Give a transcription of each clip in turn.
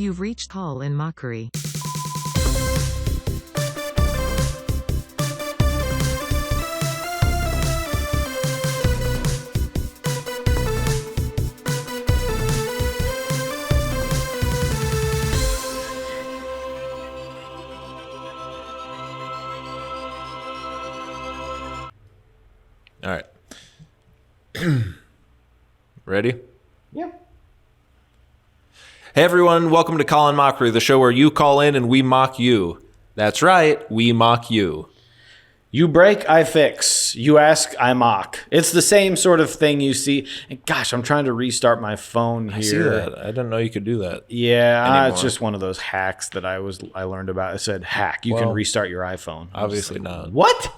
You've reached call in Mockery. All right. Ready? Yeah. Hey everyone, welcome to Call in Mockery, the show where you call in and we mock you. That's right, we mock you. You break, I fix. You ask, I mock. It's the same sort of thing you see. And gosh, I'm trying to restart my phone here. I see that. I didn't know you could do that. Yeah, anymore. it's just one of those hacks that I learned about. It said hack. You can restart your iPhone. Obviously not. What?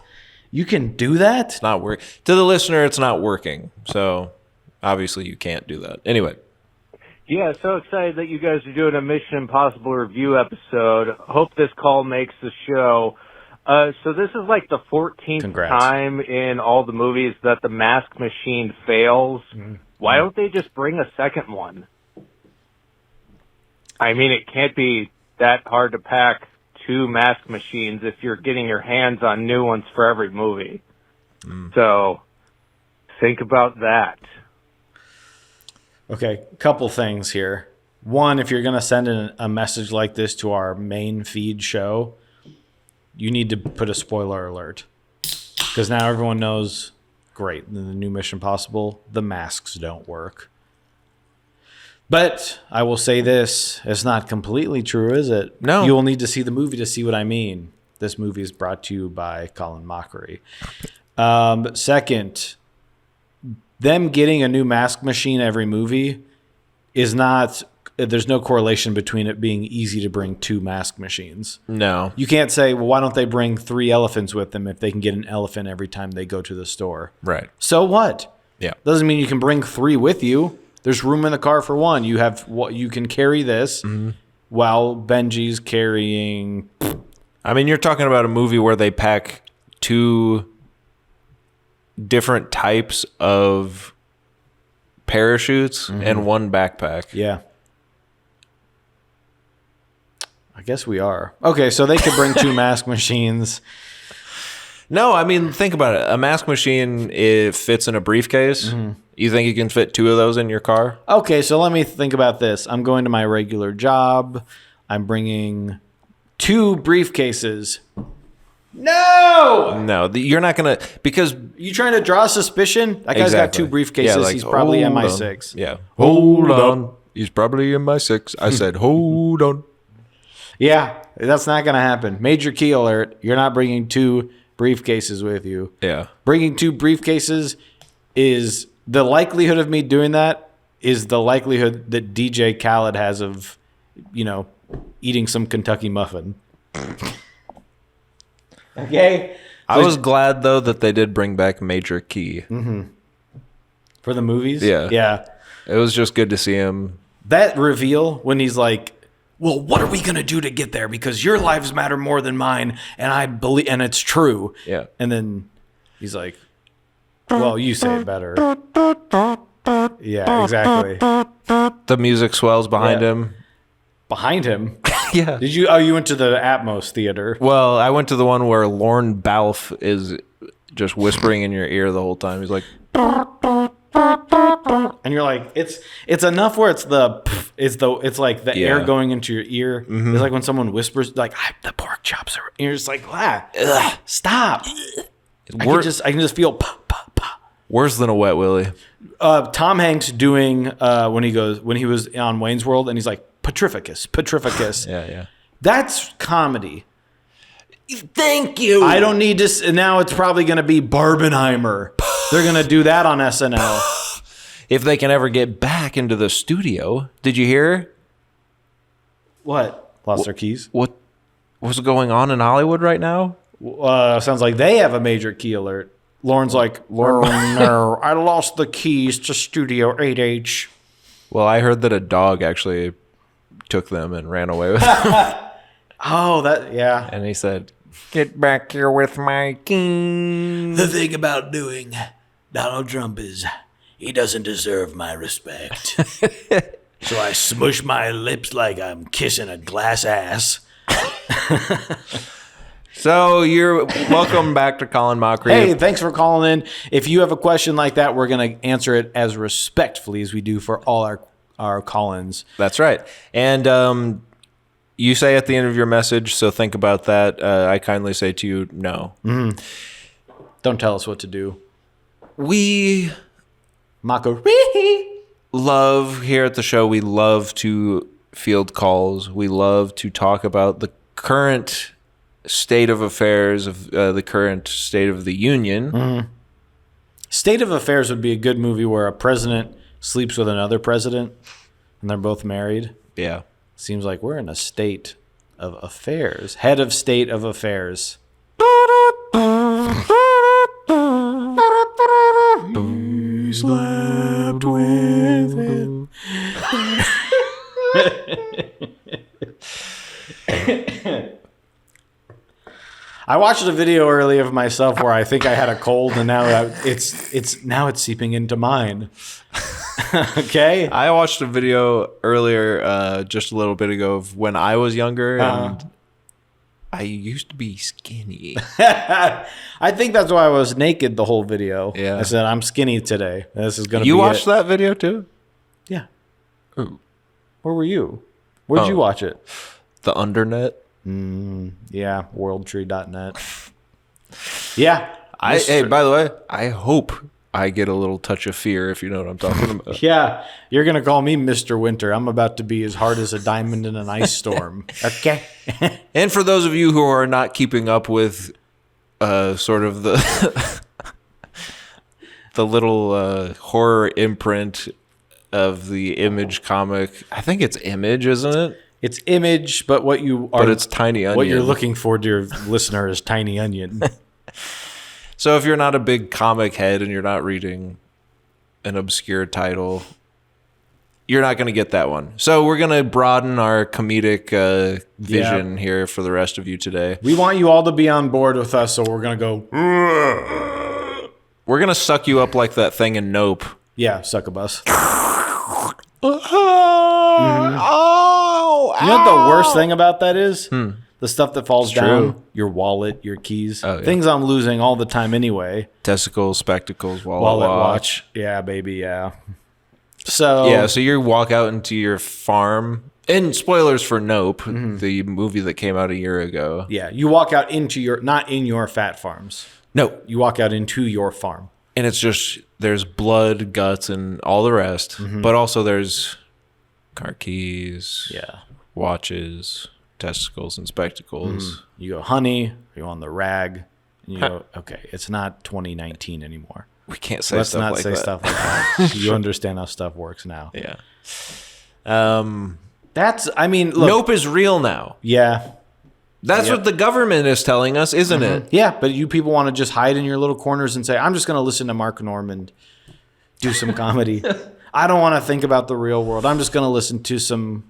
You can do that? It's not working. To the listener, it's not working. So obviously you can't do that. Anyway. Yeah, so excited that you guys are doing a Mission Impossible review episode. Hope this call makes the show. So this is like the 14th Congrats. time in all the movies that the mask machine fails. Mm-hmm. Why don't they just bring a second one? I mean, it can't be that hard to pack 2 mask machines if you're getting your hands on new ones for every movie. So think about that. Okay, couple things here. One, if you're going to send in a message like this to our main feed show, you need to put a spoiler alert. Because now everyone knows, great, in the new Mission Impossible, the masks don't work. But I will say this, it's not completely true, is it? No. You will need to see the movie to see what I mean. This movie is brought to you by Colin Mockery. Second, them getting a new mask machine every movie is not, there's no correlation between it being easy to bring 2 mask machines. No. You can't say, well, why don't they bring 3 elephants with them if they can get an elephant every time they go to the store? Right. So what? Yeah. Doesn't mean you can bring 3 with you. There's room in the car for 1. You have what you can carry this while Benji's carrying. I mean, you're talking about a movie where they pack 2 different types of parachutes and 1 backpack. Yeah. I guess we are. Okay, so they could bring 2 mask machines. No, I mean, think about it. A mask machine, it fits in a briefcase. You think you can fit 2 of those in your car? Okay, so let me think about this. I'm going to my regular job. I'm bringing 2 briefcases. No! No, you're not going to, because... You trying to draw suspicion? That guy's got 2 briefcases. Yeah, like, he's probably hold MI6. on. Yeah. Hold on. He's probably MI6. I said, hold on. Yeah, that's not going to happen. Major key alert. You're not bringing 2 briefcases with you. Yeah. Bringing 2 briefcases is... The likelihood of me doing that is the likelihood that DJ Khaled has of, eating some Kentucky muffin. Okay? I was glad, though, that they did bring back Major Key. For the movies? Yeah. Yeah. It was just good to see him. That reveal when he's like, well, what are we going to do to get there? Because your lives matter more than mine, and I believe, and it's true. Yeah. And then he's like, well, you say it better. Yeah, exactly. The music swells behind him. Behind him? Yeah. Did you? Oh, you went to the Atmos Theater. Well, I went to the one where Lorne Balfe is just whispering in your ear the whole time. He's like, and you're like, it's enough where it's like the air going into your ear. It's like when someone whispers, like, the pork chops are. And you're just like, stop. I can just feel pop. Worse than a wet willy. Tom Hanks doing when he was on Wayne's World, and he's like Petrificus. Yeah. That's comedy. Thank you. I don't need to. Now it's probably going to be Barbenheimer. They're going to do that on SNL. If they can ever get back into the studio, did you hear? What? Lost their keys? What's going on in Hollywood right now? Sounds like they have a major key alert. Lauren's like, oh, no, I lost the keys to Studio 8H. Well, I heard that a dog actually took them and ran away with them. Yeah. And he said, get back here with my keys. The thing about doing Donald Trump is he doesn't deserve my respect. So I smush my lips like I'm kissing a glass ass. So you're welcome back to Colin Mockery. Hey, thanks for calling in. If you have a question like that, we're going to answer it as respectfully as we do for all our call-ins. That's right. And you say at the end of your message, so think about that. I kindly say to you, no. Mm-hmm. Don't tell us what to do. We Mockery. love here at the show, we love to field calls. We love to talk about the current state of affairs of the current state of the union. Mm-hmm. State of Affairs would be a good movie where a president sleeps with another president and they're both married. Yeah. Seems like we're in a state of affairs. Head of state of affairs. He slept with him. I watched a video earlier of myself where I think I had a cold, and now it's seeping into mine. Okay. I watched a video earlier, just a little bit ago, of when I was younger, and I used to be skinny. I think that's why I was naked the whole video. Yeah. I said, I'm skinny today. This is going to be You watched it. that video too? Yeah. Ooh. Where were you? Where'd you watch it? The Undernet. Yeah, worldtree.net. Yeah. Hey, by the way, I hope I get a little touch of fear, if you know what I'm talking about. Yeah, you're going to call me Mr. Winter. I'm about to be as hard as a diamond in an ice storm. Okay. And for those of you who are not keeping up with sort of the the little horror imprint of the Image comic, I think it's Image, isn't it? It's Image, but what you are, But it's Tiny Onion. What you're looking for, dear listener, is Tiny Onion. So if you're not a big comic head and you're not reading an obscure title, you're not going to get that one. So we're going to broaden our comedic vision here for the rest of you today. We want you all to be on board with us, so we're going to go, We're going to suck you up like that thing in Nope. yeah, succubus. Oh, You know what the worst thing about that is? The stuff that falls down, true. your wallet, your keys, Oh, yeah. things I'm losing all the time anyway. Testicles, spectacles, Wallet watch. watch. Yeah, baby, yeah. So Yeah, so you walk out into your farm. And spoilers for Nope, the movie that came out a year ago. yeah, you walk out into your, not in your fat farms. No, You walk out into your farm. and it's just, there's blood, guts, and all the rest. But also there's car keys, Yeah. watches, testicles, and spectacles. You go, honey, you on the rag. And you go, okay, it's not 2019 anymore. We can't say Let's stuff not like say that. stuff like that. You understand how stuff works now. Yeah. That's, I mean, look. Nope is real now. Yeah. That's Yep. what the government is telling us, isn't it? Yeah, but you people want to just hide in your little corners and say, I'm just going to listen to Mark Normand do some comedy. I don't want to think about the real world. I'm just going to listen to some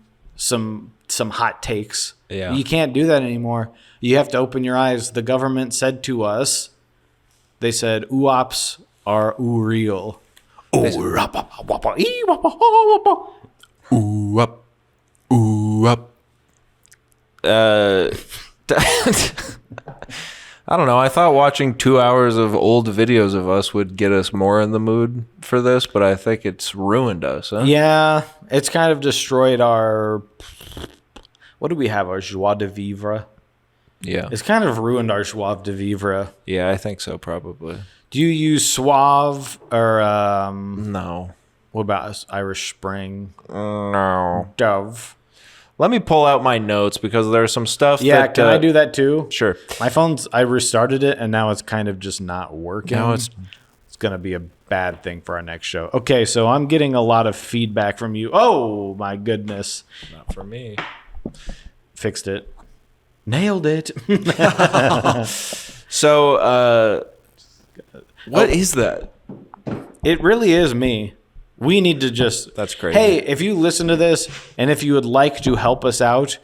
hot takes. Yeah. You can't do that anymore. You have to open your eyes. The government said to us, they said, oops are real. Ooh up. Ooh up. I don't know. I thought watching 2 hours of old videos of us would get us more in the mood for this, but I think it's ruined us. Huh? Yeah, it's kind of destroyed our, what do we have? Our joie de vivre. Yeah. It's kind of ruined our joie de vivre. Yeah, I think so, probably. Do you use Suave or No. what about Irish Spring? No. Dove. Let me pull out my notes because there's some stuff Yeah, that... can I do that too? Sure. My phone's, I restarted it and now it's kind of just not working. Now it's... It's going to be a bad thing for our next show. Okay, so I'm getting a lot of feedback from you. Oh, my goodness. Not for me. Fixed it. Nailed it. So, what is that? It really is me. We need to just... That's crazy. Hey, if you listen to this and if you would like to help us out,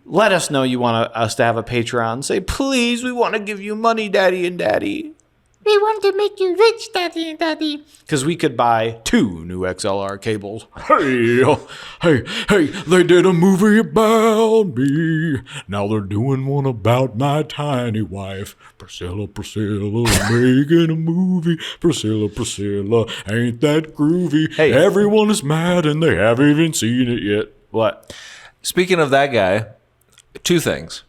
let us know you want us to have a Patreon. Say, please, we want to give you money, Daddy and Daddy. We want to make you rich, Daddy. Because we could buy 2 new XLR cables. Hey, they did a movie about me. Now they're doing one about my tiny wife. Priscilla, making a movie. Priscilla, ain't that groovy? Hey. Everyone is mad and they haven't even seen it yet. What? Speaking of that guy, 2 things.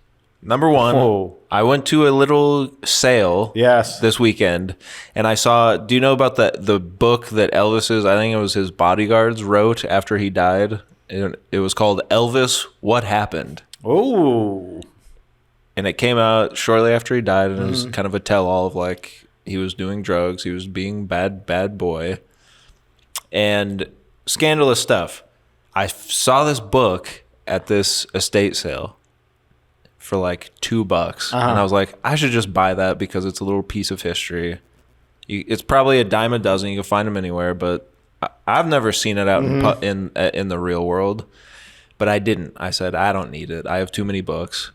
Number 1, Whoa. I went to a little sale Yes. this weekend, and I saw, do you know about the book that Elvis's, I think it was his bodyguards, wrote after he died? It was called Elvis, What Happened? Oh. And it came out shortly after he died, and it was kind of a tell-all of, like, he was doing drugs, he was being bad boy, and scandalous stuff. I saw this book at this estate sale for like $2, and I was like, I should just buy that because it's a little piece of history. It's probably a dime a dozen. You can find them anywhere, but I've never seen it out in the real world. But I didn't. I said I don't need it. I have too many books.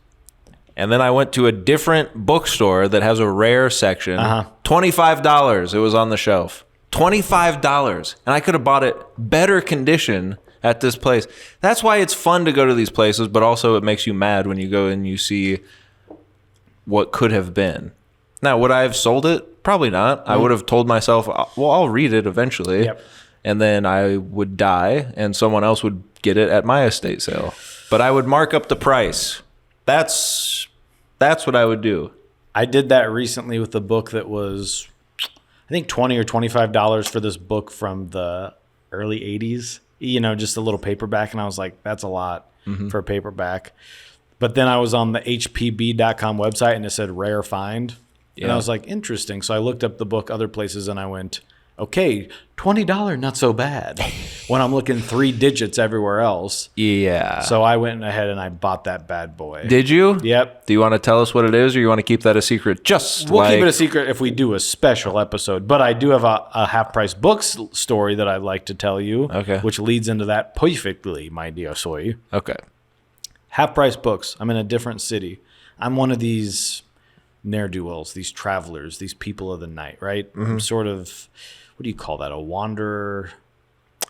And then I went to a different bookstore that has a rare section. $25. It was on the shelf. $25, and I could have bought it better condition at this place. That's why it's fun to go to these places, but also it makes you mad when you go and you see what could have been. Now, would I have sold it? Probably not. I would have told myself, well, I'll read it eventually. Yep. And then I would die and someone else would get it at my estate sale. But I would mark up the price. That's what I would do. I did that recently with a book that was, I think, $20 or $25 for this book from the early 80s. You know, just a little paperback. And I was like, that's a lot for a paperback. But then I was on the hpb.com website and it said rare find. And I was like, interesting. So I looked up the book other places and I went, okay, $20, not so bad. When I'm looking 3 digits everywhere else. Yeah. So I went ahead and I bought that bad boy. Did you? Yep. Do you want to tell us what it is, or you want to keep that a secret? We'll keep it a secret if we do a special episode. But I do have a half-price books story that I'd like to tell you. Okay. Which leads into that perfectly, my dear soy. Okay. Half-price books. I'm in a different city. I'm one of these ne'er-do-wells, these travelers, these people of the night, right? I'm sort of, what do you call that? A wanderer?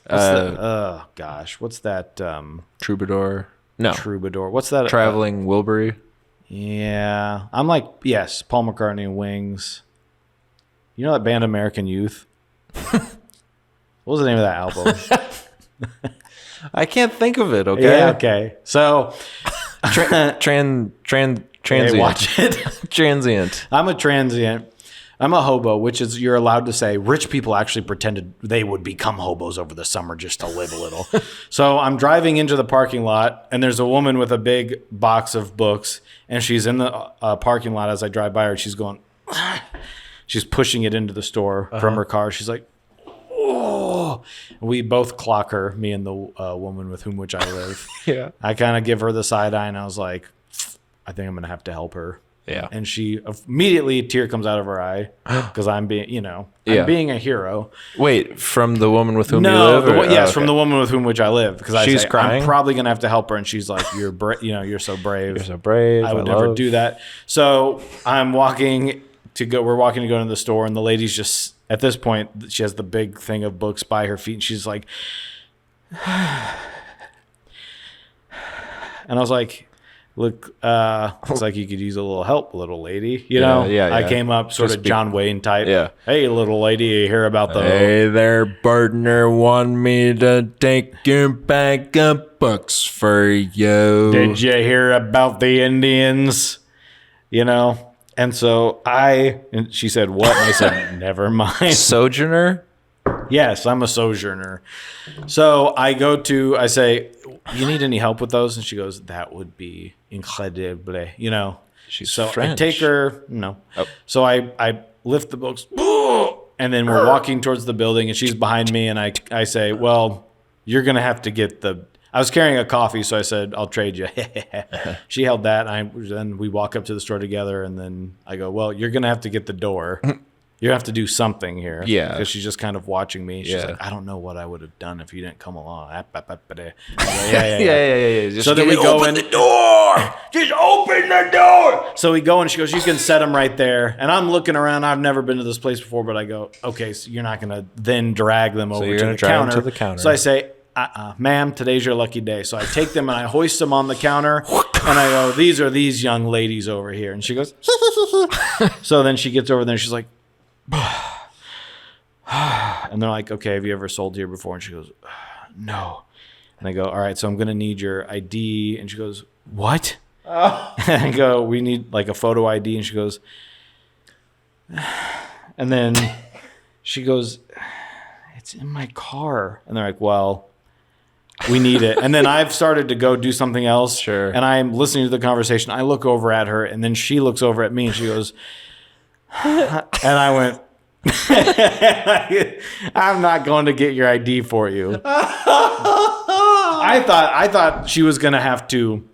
What's that? Troubadour? No. Troubadour. What's that? Traveling Wilbury? Yeah. I'm like, yes, Paul McCartney and Wings. You know that band American Youth? What was the name of that album? I can't think of it, okay? Yeah, okay. So, Transient. hey, watch it. Transient. I'm a transient. I'm a hobo, which is you're allowed to say rich people actually pretended they would become hobos over the summer just to live a little. So I'm driving into the parking lot, and there's a woman with a big box of books, and she's in the parking lot as I drive by her. She's going, she's pushing it into the store from her car. She's like, oh. We both clock her, me and the woman with whom which I live. Yeah. I kind of give her the side eye, and I was like, I think I'm going to have to help her. Yeah. And she immediately, a tear comes out of her eye because I'm being, I'm being a hero. Wait, from the woman with whom you live? Yes, from the woman with whom which I live. Because She's crying? I'm probably going to have to help her. And she's like, you're so brave. You're so brave. I would never do that. So I'm we're walking to go into the store, and the lady's just, at this point, she has the big thing of books by her feet, and she's like, and I was like, look, looks like you could use a little help, little lady. Yeah. I came up sort of John Wayne type. Yeah. Hey, little lady, you hear about the... Hey there, partner. Want me to take your bag of books for you? Did you hear about the Indians? And so and she said, what? And I said, never mind. Sojourner? Yes, I'm a sojourner. So I say, you need any help with those? And she goes, that would be incredible. She's so French. I take her, no. Oh. So I lift the books, and then we're walking towards the building, and she's behind me, and I say, well, you're going to have to get I was carrying a coffee, so I said, I'll trade you. She held that, and then we walk up to the store together, and then I go, well, you're going to have to get the door. You have to do something here. Yeah. Because she's just kind of watching me. She's Yeah. like, I don't know what I would have done if you didn't come along. I'm like, Yeah. Just So then we go in. the door. Just open the door. So we go and she goes, you can set them right there. And I'm looking around. I've never been to this place before, but I go, okay, so you're not going to then drag them over you're to gonna the drag them counter. to the counter. So I say, ma'am, today's your lucky day. So I take them and I hoist them on the counter. And I go, these are these young ladies over here. And she goes, so then she gets over there and she's like, and they're like, okay, have you ever sold here before? And she goes, no. And I go, all right, so I'm going to need your ID. And she goes, what? Oh. And I go, we need like a photo ID. And she goes, and then she goes, it's in my car. And they're like, well, we need it. And then I've started to go do something else. Sure. And I'm listening to the conversation. I look over at her and then she looks over at me and she goes, and I went, I'm not going to get your ID for you. I thought she was going to have to,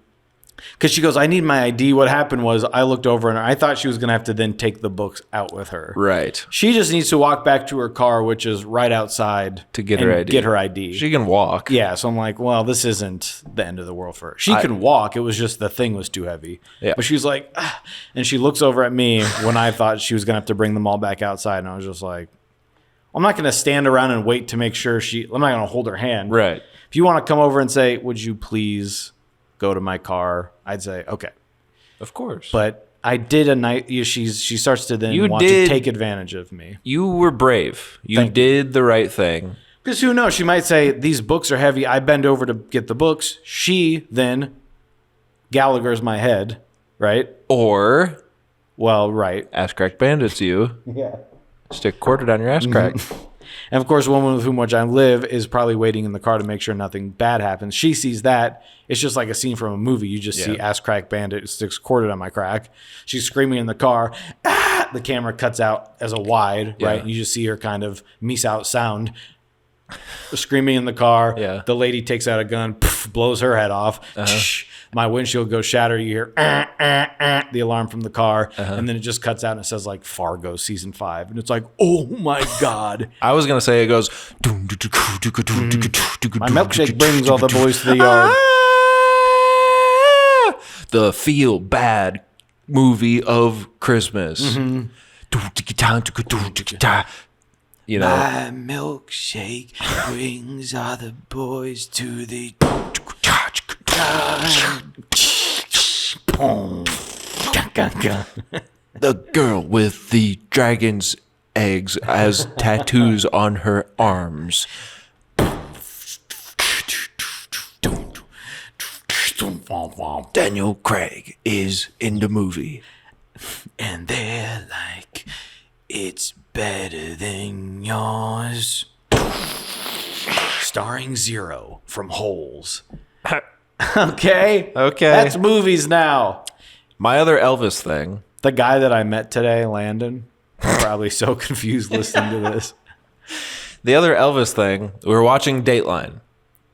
because she goes, I need my ID. What happened was I looked over and I thought she was going to have to then take the books out with her. Right. She just needs to walk back to her car, which is right outside, To get and her ID. Get her ID. She can walk. Yeah, so I'm like, well, this isn't the end of the world for her. She can walk. It was just the thing was too heavy. Yeah. But she's like, and she looks over at me when I thought she was going to have to bring them all back outside. And I was just like, I'm not going to stand around and wait to make sure I'm not going to hold her hand. Right. If you want to come over and say, would you please go to my car? I'd say, okay. Of course. But I did a night. She starts to then You want did- to take advantage of me. You were brave. You Thank you. did the right thing. Because who knows? She might say, these books are heavy. I bend over to get the books. She then Gallagher's my head, right? Or Well, right. ass crack bandits you. Yeah. Stick a quarter down your ass crack. And of course, the woman with whom which I live is probably waiting in the car to make sure nothing bad happens. She sees that. It's just like a scene from a movie. You just see ass crack bandit sticks quarter on my crack. She's screaming in the car. Ah! The camera cuts out as a wide, right? And you just see her kind of meese out sound. Screaming in the car. Yeah. The lady takes out a gun, blows her head off. My windshield goes shatter. You hear the alarm from the car, and then it just cuts out and it says like Fargo season 5, and it's like, oh my god! I was gonna say it goes. My milkshake brings all the boys to the yard. The feel bad movie of Christmas. You know. My milkshake brings all the boys to the The girl with the dragon's eggs as tattoos on her arms. Daniel Craig is in the movie. And they're like, it's better than yours. Starring Zero from Holes. Okay. Okay. That's movies now. My other Elvis thing. The guy that I met today, Landon, probably so confused listening to this. The other Elvis thing, we were watching Dateline.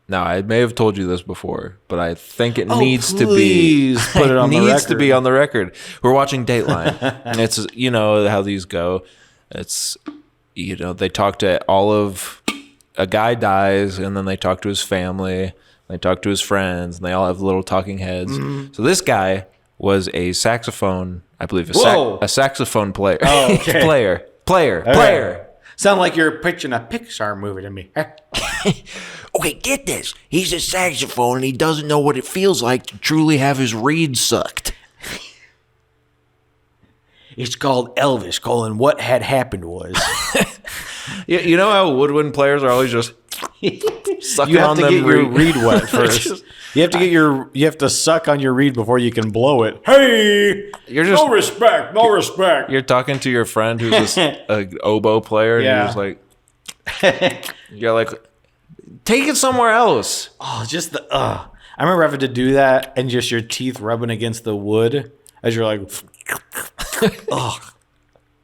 Now, I may have told you this before, but I think it needs to be. Please put it on the needs to record. be on the record. We're watching Dateline, and it's, you know how these go. It's, you know, they talk to all of, a guy dies, and then they talk to his family, they talk to his friends, and they all have little talking heads. So this guy was a saxophone, I believe, a saxophone player. Oh, okay. player. Sound like you're pitching a Pixar movie to me. Okay, get this. He's a saxophone and he doesn't know what it feels like to truly have his reed sucked. It's called Elvis, what had happened was. You know how woodwind players are always just sucking You have on to them get your reed wet first. You have to suck on your reed before you can blow it. Hey, You're just no respect. you're talking to your friend who's an oboe player, and Yeah. you're just like, you're like, take it somewhere else. Oh, just the I remember having to do that and just your teeth rubbing against the wood as you're like, oh,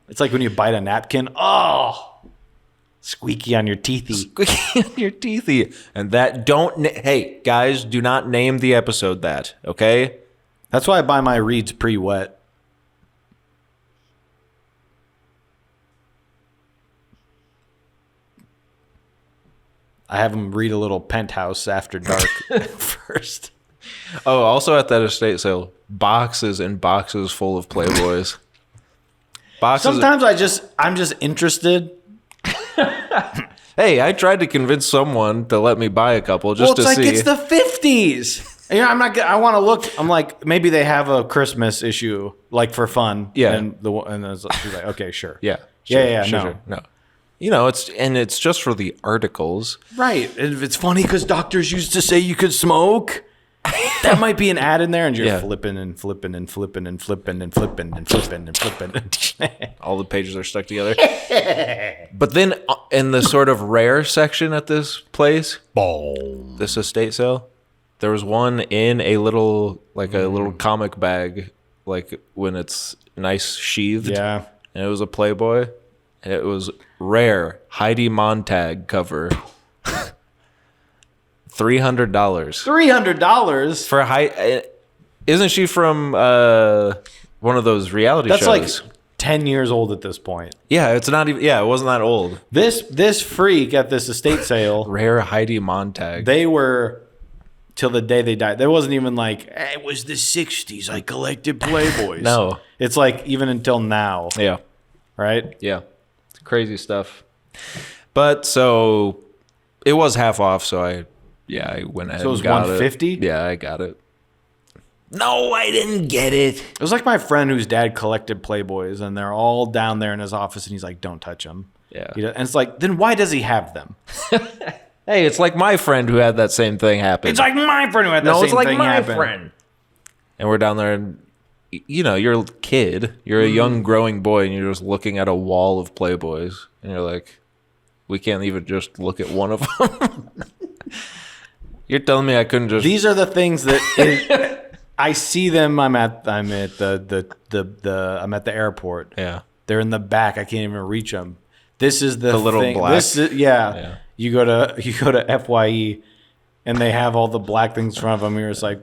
it's like when you bite a napkin. Oh, squeaky on your teethy. Squeaky on your teethy. And that hey guys, do not name the episode that, okay? That's why I buy my reeds pre-wet. I have him read a little Penthouse After Dark first. Oh, also at that estate sale, boxes and boxes full of Playboys. Boxes. Sometimes I'm just interested. Hey, I tried to convince someone to let me buy a couple just to see. It's the 50s. You know, I want to look. I'm like, maybe they have a Christmas issue, like for fun. Yeah. And she's like, okay, sure. Yeah. No. You know, it's just for the articles. Right. And it's funny because doctors used to say you could smoke. That might be an ad in there, and you're flipping and flipping and flipping and flipping and flipping and flipping and flipping. All the pages are stuck together. But then in the sort of rare section at this place, this estate sale, there was one in a little, like a little comic bag, like when it's nice sheathed. Yeah. And it was a Playboy, and it was rare Heidi Montag cover. $300. $300 for isn't she from one of those reality shows? That's like 10 years old at this point. Yeah, it's not even. Yeah, it wasn't that old. This freak at this estate sale, rare Heidi Montag. They were till the day they died. There wasn't even like it was the 60s. I collected Playboys. No, it's like even until now. Yeah, right. Yeah, it's crazy stuff. But so it was half off. So I went ahead. So it was and got $150? Yeah, I got it. No, I didn't get it. It was like my friend whose dad collected Playboys, and they're all down there in his office, and he's like, "Don't touch them." Yeah, and it's like, then why does he have them? Hey, it's like my friend who had that same thing happen. It's like my friend who had that same thing happen. No, it's like my friend. And we're down there, and you know, you're a kid, you're a young growing boy, and you're just looking at a wall of Playboys, and you're like, we can't even just look at one of them. You're telling me I couldn't just? These are the things that I see them. I'm at the airport. Yeah, they're in the back. I can't even reach them. This is the little thing. black. This is, yeah. You go to FYE, and they have all the black things in front of them. You're just like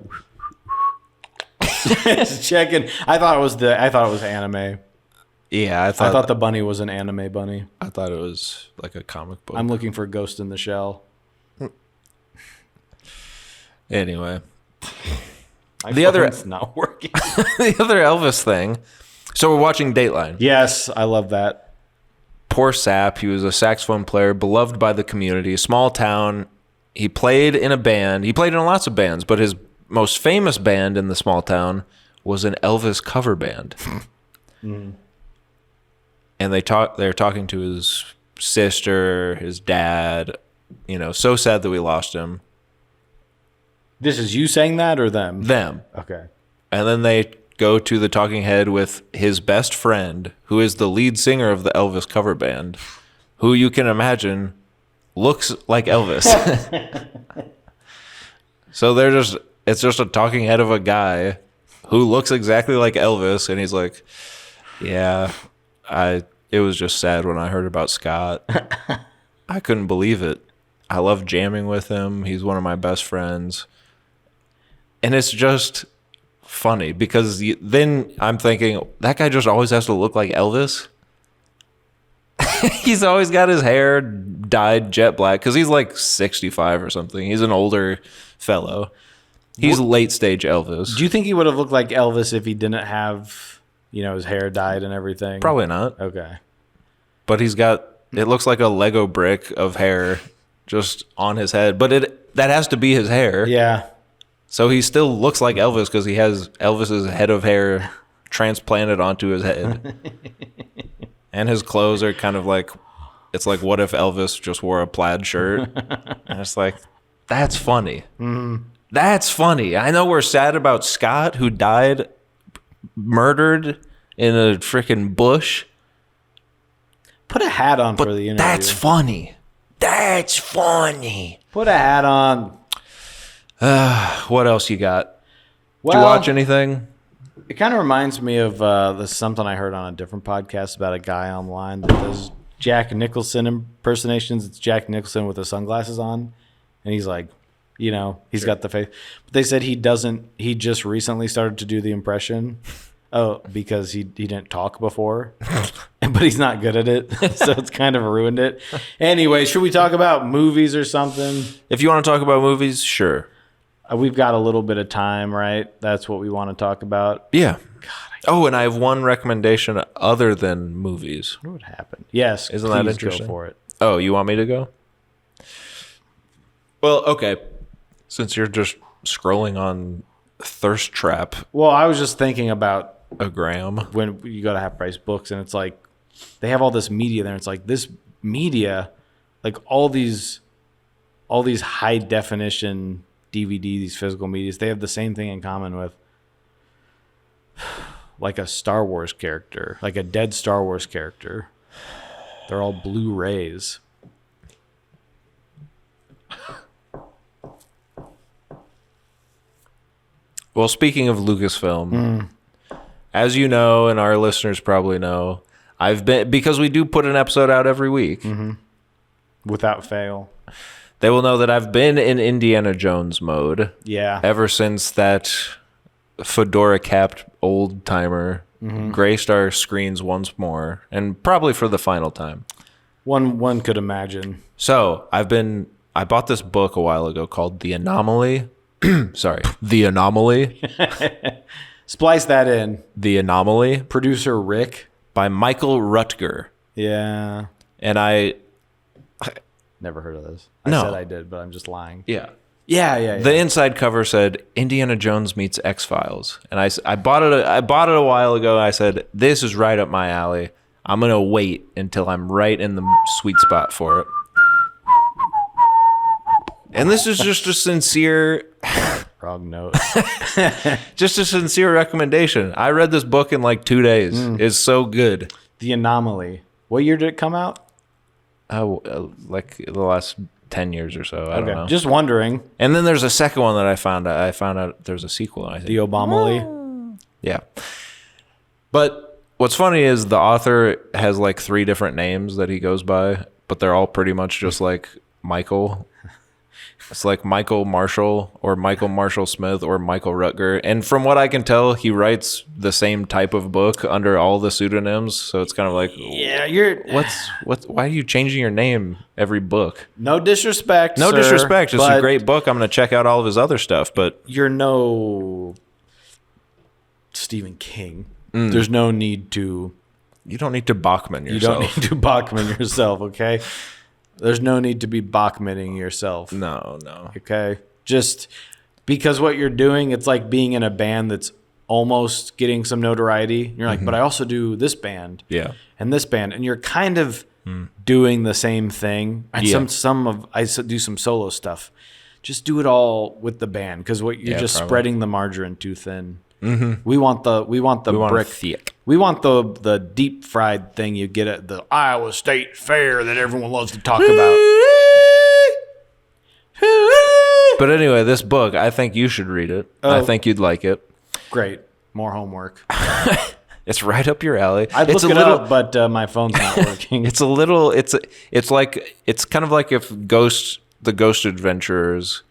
just checking. I thought it was anime. Yeah, I thought the bunny was an anime bunny. I thought it was like a comic book. I'm looking for Ghost in the Shell. Anyway, the other it's not working. The other Elvis thing. So we're watching Dateline. Yes, I love that. Poor sap. He was a saxophone player, beloved by the community. Small town. He played in a band. He played in lots of bands, but his most famous band in the small town was an Elvis cover band. And they're talking to his sister, his dad. You know, so sad that we lost him. This is you saying that or them? Them. Okay. And then they go to the talking head with his best friend, who is the lead singer of the Elvis cover band, who you can imagine looks like Elvis. So it's just a talking head of a guy who looks exactly like Elvis, and he's like, yeah, it was just sad when I heard about Scott. I couldn't believe it. I love jamming with him. He's one of my best friends. And it's just funny because then I'm thinking, that guy just always has to look like Elvis. He's always got his hair dyed jet black because he's like 65 or something. He's an older fellow. He's late stage Elvis. Do you think he would have looked like Elvis if he didn't have, his hair dyed and everything? Probably not. Okay. But it looks like a Lego brick of hair just on his head. But that has to be his hair. Yeah. So he still looks like Elvis because he has Elvis's head of hair transplanted onto his head. And his clothes are kind of like, it's like, what if Elvis just wore a plaid shirt? And it's like, that's funny. Mm-hmm. That's funny. I know we're sad about Scott, who died murdered in a freaking bush. Put a hat on for the interview. That's funny. That's funny. Put a hat on. What else you got? Well, did you watch anything? It kind of reminds me of something I heard on a different podcast about a guy online that does Jack Nicholson impersonations. It's Jack Nicholson with the sunglasses on, and he's like, he's got the face. But they said he just recently started to do the impression, Oh, because he didn't talk before, but he's not good at it, so it's kind of ruined it. Anyway, should we talk about movies or something? If you want to talk about movies, sure. We've got a little bit of time, right? That's what we want to talk about. Yeah. Oh, and I have one recommendation other than movies. What would happen? Yes, Isn't that please interesting? Go for it. Oh, you want me to go? Well, okay. Since you're just scrolling on Thirst Trap, Well, I was just thinking about a gram. when you go to Half Price Books, and it's like they have all this media there. It's like this media, like all these high definition DVD, these physical medias, they have the same thing in common with like a Star Wars character, like a dead Star Wars character. They're all Blu-rays. Well, speaking of Lucasfilm, as you know, and our listeners probably know, because we do put an episode out every week. Without fail. They will know that I've been in Indiana Jones mode Yeah. ever since that fedora capped old timer graced our screens once more, and probably for the final time. One could imagine. So I bought this book a while ago called The Anomaly. Sorry, The Anomaly. Splice that in. The Anomaly Producer Rick. by Michael Rutger. Yeah. And I Never heard of this. No. I said I did, but I'm just lying. yeah. Yeah. The inside cover said Indiana Jones meets X-Files. And I bought it a while ago. And I said, this is right up my alley. I'm going to wait until I'm right in the sweet spot for it. And this is just a sincere, Wrong note. just a sincere recommendation. I read this book in like 2 days. It's so good. The Anomaly. What year did it come out? Like the last 10 years or so. I don't know. Just wondering. And then there's a second one that I found out. I found out there's a sequel. I think. The Obama. Yeah. But what's funny is the author has like 3 different names that he goes by, but they're all pretty much just like Michael. It's like Michael Marshall or Michael Marshall Smith or Michael Rutger. And from what I can tell, he writes the same type of book under all the pseudonyms. So it's kind of like, Yeah, why are you changing your name every book? no disrespect. No sir, disrespect. It's a but great book. I'm going to check out all of his other stuff, but You're no Stephen King. There's no need to. you don't need to Bachman You yourself. don't need to Bachman yourself. Okay. There's no need to be Bachmaning yourself. No. Okay. Just because what you're doing, it's like being in a band that's almost getting some notoriety. You're like, but I also do this band. Yeah. And this band. And you're kind of doing the same thing. And Yeah. I do some solo stuff. Just do it all with the band, because what you're just probably. spreading the margarine too thin. We want the We want brick. it thick. We want the deep fried thing you get at the Iowa State Fair that everyone loves to talk about. But anyway, this book, I think you should read it. I Oh. think you'd like it. Great. More homework. It's right up your alley. I'd It's look a it little up, but my phone's not working. It's kind of like if the Ghost Adventurers,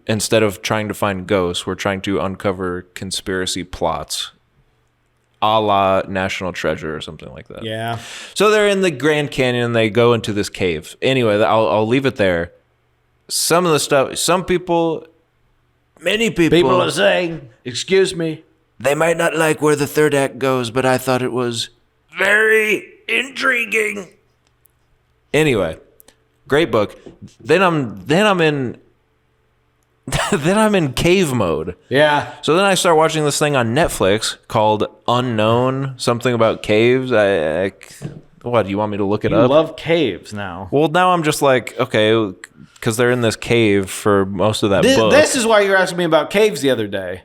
instead of trying to find ghosts, we're trying to uncover conspiracy plots, a la National Treasure or something like that. Yeah. So they're in the Grand Canyon and they go into this cave. Anyway, I'll leave it there. Some of the stuff, many People are saying, excuse me. they might not like where the third act goes, but I thought it was very intriguing. Anyway, great book. Then I'm in cave mode. Yeah. So then I start watching this thing on Netflix called Unknown, something about caves. What, do you want me to look it You up? love caves now. Well, now I'm just like, okay, because they're in this cave for most of that book. This is why you were asking me about caves the other day.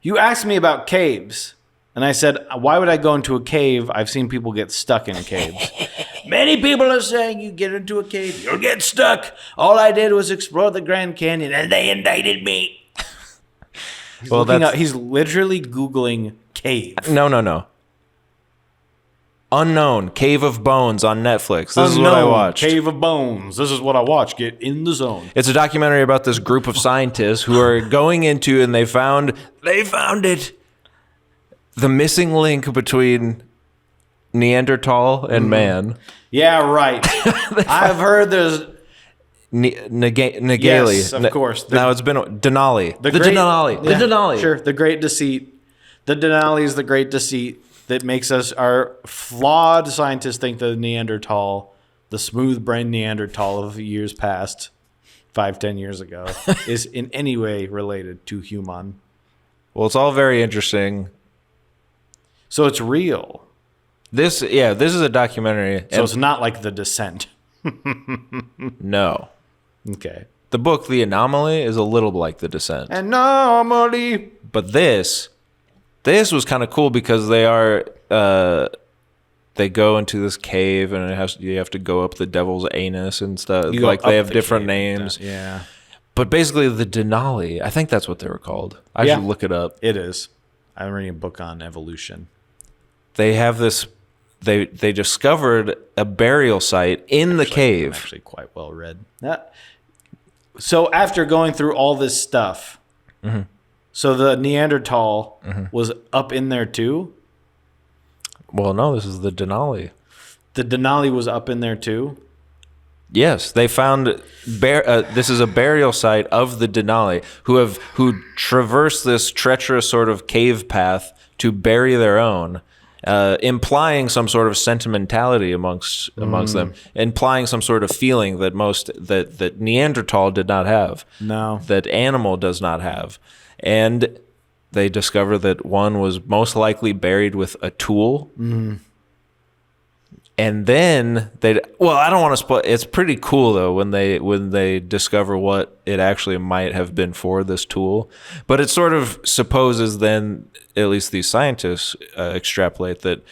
You asked me about caves, and I said, why would I go into a cave? I've seen people get stuck in caves. Many people are saying you get into a cave, you'll get stuck. All I did was explore the Grand Canyon, and they indicted me. He's literally Googling cave. No. Unknown, Cave of Bones on Netflix. This is what I watched. Cave of Bones. This is what I watched. Get in the zone. It's a documentary about this group of scientists who are going into, and they found it. the missing link between Neanderthal and man. Yeah, right. I've heard there's... Nageli. Yes, of course. Now it's been Denali. The great- Denali. The yeah, Denali. Sure, the great deceit. The Denali is the great deceit that makes us, our flawed scientists think the Neanderthal, the smooth-brained Neanderthal of years past, 5-10 years ago, is in any way related to human. Well, it's all very interesting. So it's real. This is a documentary. So it's not like The Descent. No. Okay. The book, The Anomaly, is a little like The Descent. Anomaly. But this was kind of cool because they go into this cave and you have to go up the devil's anus and stuff. You go Like they up have the different cave, names. Yeah. But basically the Denali, I think that's what they were called. I Yeah. should look it up. It is. I'm reading a book on evolution. They have this they discovered a burial site in the I'm cave. actually quite well read. So after going through all this stuff, so the Neanderthal was up in there too? Well, no, this is the Denali. The Denali was up in there too? Yes, they found this is a burial site of the Denali who traverse this treacherous sort of cave path to bury their own, implying some sort of sentimentality amongst them, implying some sort of feeling that Neanderthal did not have, No. that animal does not have, and they discover that one was most likely buried with a tool. And then I don't want to spoil. It's pretty cool though when they discover what it actually might have been for this tool. But it sort of supposes then, at least these scientists extrapolate that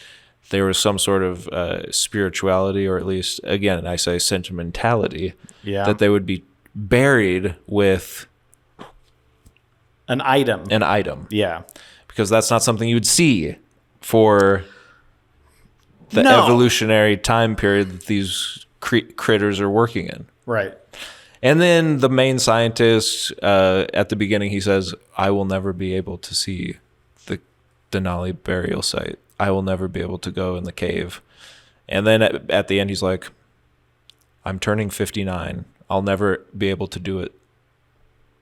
there was some sort of spirituality, or at least, again, I say sentimentality, that they would be buried with An item. Yeah. because that's not something you would see for the No. evolutionary time period that these critters are working in. Right. And then the main scientist, at the beginning, he says, I will never be able to see the Denali burial site. I will never be able to go in the cave. And then at the end, he's like, I'm turning 59. I'll never be able to do it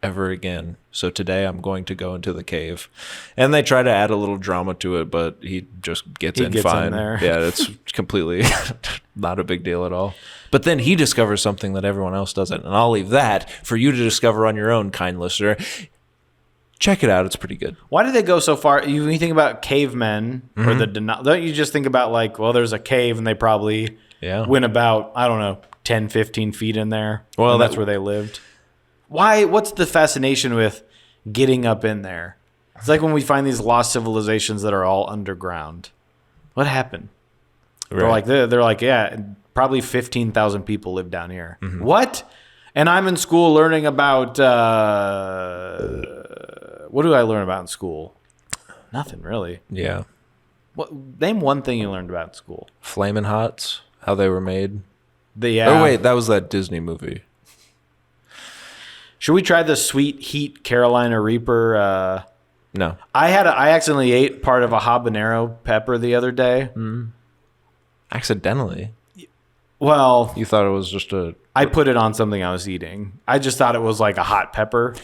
ever again. So today I'm going to go into the cave. And they try to add a little drama to it, but he just gets in fine. there. Yeah, it's completely not a big deal at all. But then he discovers something that everyone else doesn't. And I'll leave that for you to discover on your own, kind listener. Check it out. It's pretty good. Why did they go so far? When you think about cavemen or the Denali, don't you just think about like, well, there's a cave and they probably went about, I don't know, 10, 15 feet in there. Well, and that's where they lived. Why? What's the fascination with getting up in there? It's like when we find these lost civilizations that are all underground. What happened? Right. They're like, yeah, probably 15,000 people live down here. What? And I'm in school learning about what do I learn about in school? Nothing really. Yeah. Name one thing you learned about in school. Flamin' Hots, how they were made. Yeah. Oh, wait, that was that Disney movie. Should we try the Sweet Heat Carolina Reaper? No. I accidentally ate part of a habanero pepper the other day. Accidentally. Well, You thought it was just I put it on something I was eating. I just thought it was like a hot pepper.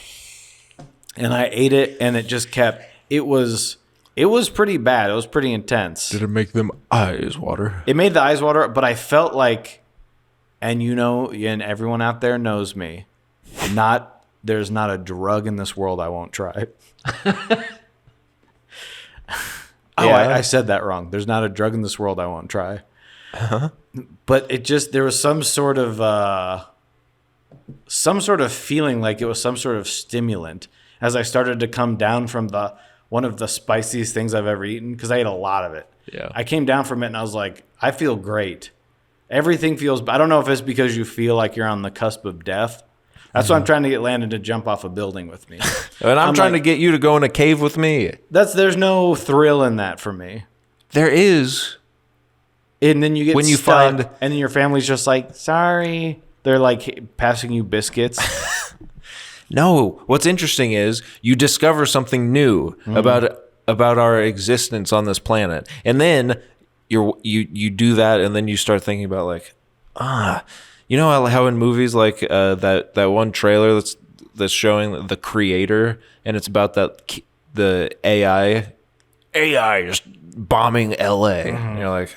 And I ate it and it just kept, it was pretty bad. It was pretty intense. Did it make them eyes water? It made the eyes water, but I felt like, and and everyone out there knows me, there's not a drug in this world I won't try. I said that wrong. There's not a drug in this world I won't try. But there was some sort of feeling like it was some sort of stimulant as I started to come down from one of the spiciest things I've ever eaten, because I ate a lot of it. Yeah. I came down from it and I was like, I feel great. Everything feels, I don't know if it's because you feel like you're on the cusp of death. That's why I'm trying to get Landon to jump off a building with me. And I'm trying to get you to go in a cave with me. There's no thrill in that for me. There is. And then you get When you stuck, find- and then your family's just like, sorry. They're like passing you biscuits. No. What's interesting is you discover something new about about our existence on this planet. And then you do that, and then you start thinking about like, you know how in movies like that one trailer that's showing the creator, and it's about the AI just bombing LA. And you're like,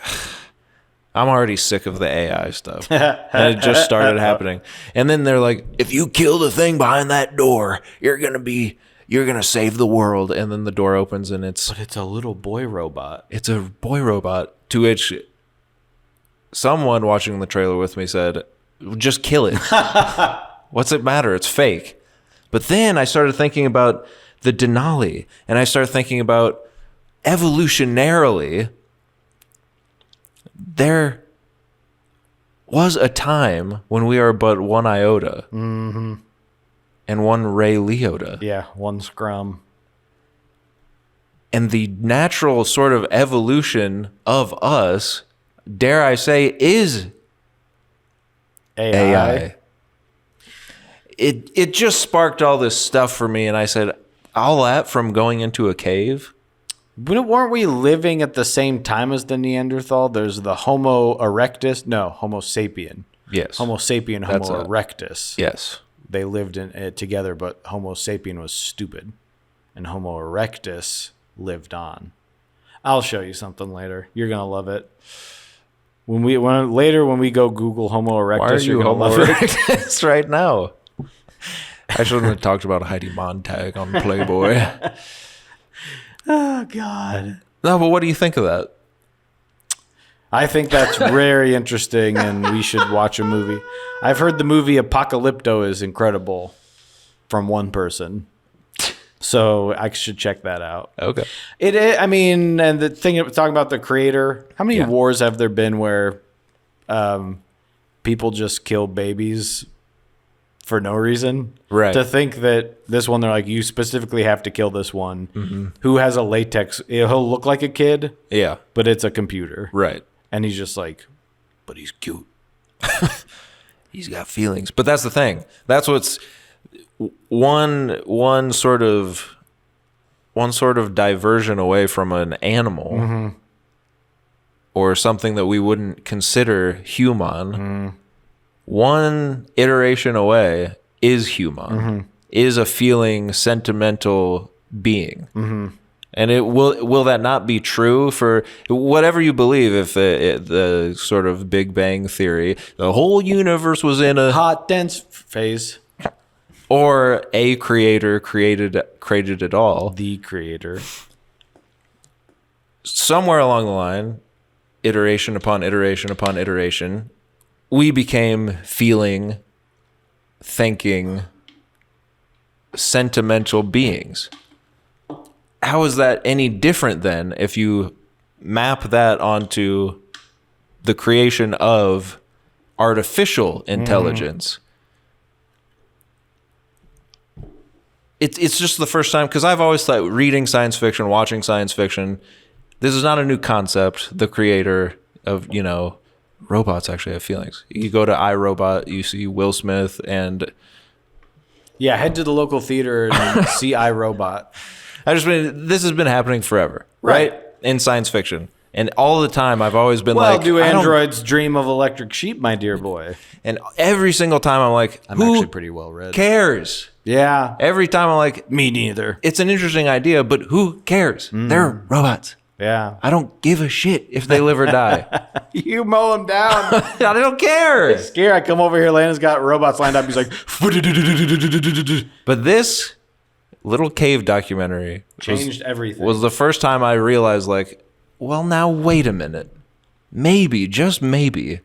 I'm already sick of the AI stuff. And it just started happening. And then they're like, if you kill the thing behind that door, you're gonna save the world. And then the door opens, and But it's a little boy robot. it's a boy robot. To which someone watching the trailer with me said, just kill it. What's it matter? It's fake. But then I started thinking about the Denali, and I started thinking about evolutionarily, there was a time when we are but one iota and one Ray Liotta. Yeah, one scrum. And the natural sort of evolution of us, dare I say, is AI. It just sparked all this stuff for me, and I said, all that from going into a cave? But weren't we living at the same time as the Neanderthal? There's the Homo erectus. No, Homo sapien. Yes. Homo sapien, That's Homo erectus. Yes. They lived in it together, but Homo sapien was stupid, and Homo erectus lived on. I'll show you something later. You're gonna love it. When we go Google Homo erectus, Why are you you're gonna Homo love it. erectus right now? I shouldn't have talked about Heidi Montag on Playboy. Oh God. No, but what do you think of that? I think that's very interesting, and we should watch a movie. I've heard the movie Apocalypto is incredible from one person, so I should check that out. Okay. I mean, and the thing talking about the creator, how many wars have there been where people just kill babies for no reason? Right. To think that this one, they're like, you specifically have to kill this one who has a latex. He'll look like a kid, Yeah. but it's a computer. Right. And he's just like, but he's cute. He's got feelings. But that's the thing. That's what's one sort of diversion away from an animal or something that we wouldn't consider human. One iteration away is human, is a feeling, sentimental being. And will that not be true for whatever you believe? If the sort of Big Bang theory, the whole universe was in a Hot, dense phase. or a creator created it all. The creator. Somewhere along the line, iteration upon iteration upon iteration, we became feeling, thinking, sentimental beings. How is that any different than if you map that onto the creation of artificial intelligence? It's just the first time, because I've always thought, reading science fiction, watching science fiction, this is not a new concept. The creator of, robots actually have feelings. You go to iRobot, you see Will Smith, and Yeah, head to the local theater and see iRobot. this has been happening forever, right? In science fiction. And all the time I've always been Well, like, do I don't- androids dream of electric sheep, my dear boy? and every single time I'm like, I'm who actually pretty well read. cares? Yeah. Every time I'm like, Me neither. it's an interesting idea, but who cares? They're robots. Yeah. I don't give a shit if they live or die. You mow them down. I don't care. Scare. I come over here, Landon's got robots lined up. He's like, But this little cave documentary changed everything. was the first time I realized, like, well, now wait a minute. Maybe, just maybe.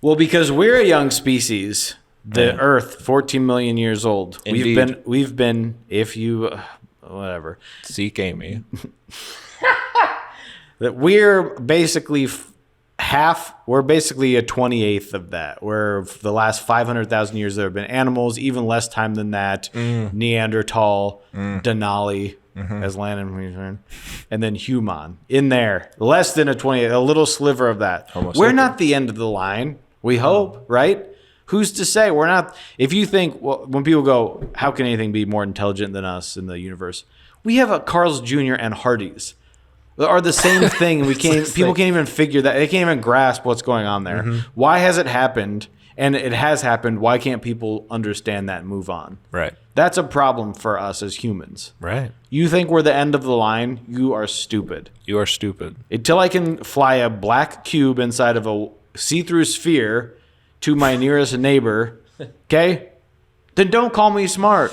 Well, because we're a young species, the Earth, 14 million years old. Indeed. We've been, if you, whatever, Seek Amy. that we're basically we're basically a 28th of that. Where for the last 500,000 years there have been animals, even less time than that, Neanderthal, Denali, as Landon mentioned, and then human in there, less than a 28th, a little sliver of that. Homo We're sapien. not the end of the line. We hope, right? Who's to say? We're not. If you think, well, when people go, how can anything be more intelligent than us in the universe? We have a Carl's Jr. and Hardee's. Are the same thing. We can't. People can't even figure that. They can't even grasp what's going on there. Why has it happened? And it has happened. Why can't people understand that and move on? Right. That's a problem for us as humans. Right. You think we're the end of the line? You are stupid. You are stupid. Until I can fly a black cube inside of a see-through sphere to my nearest neighbor, okay? Then don't call me smart.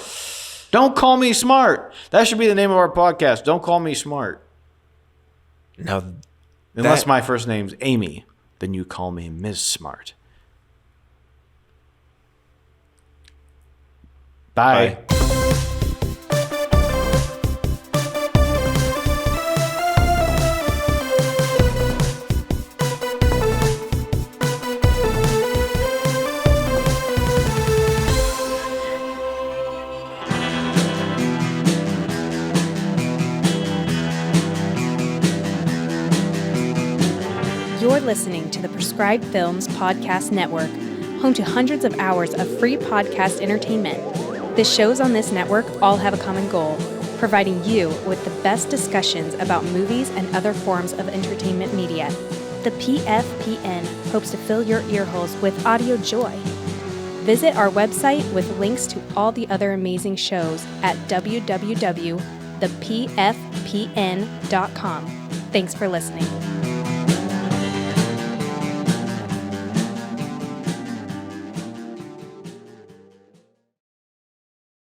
Don't call me smart. That should be the name of our podcast. Don't call me smart. Now, Unless my first name's Amy, then you call me Ms. Smart. Bye. You're listening to the Prescribed Films Podcast Network, home to hundreds of hours of free podcast entertainment. The shows on this network all have a common goal, providing you with the best discussions about movies and other forms of entertainment media. The PFPN hopes to fill your earholes with audio joy. Visit our website with links to all the other amazing shows at www.thepfpn.com. Thanks for listening.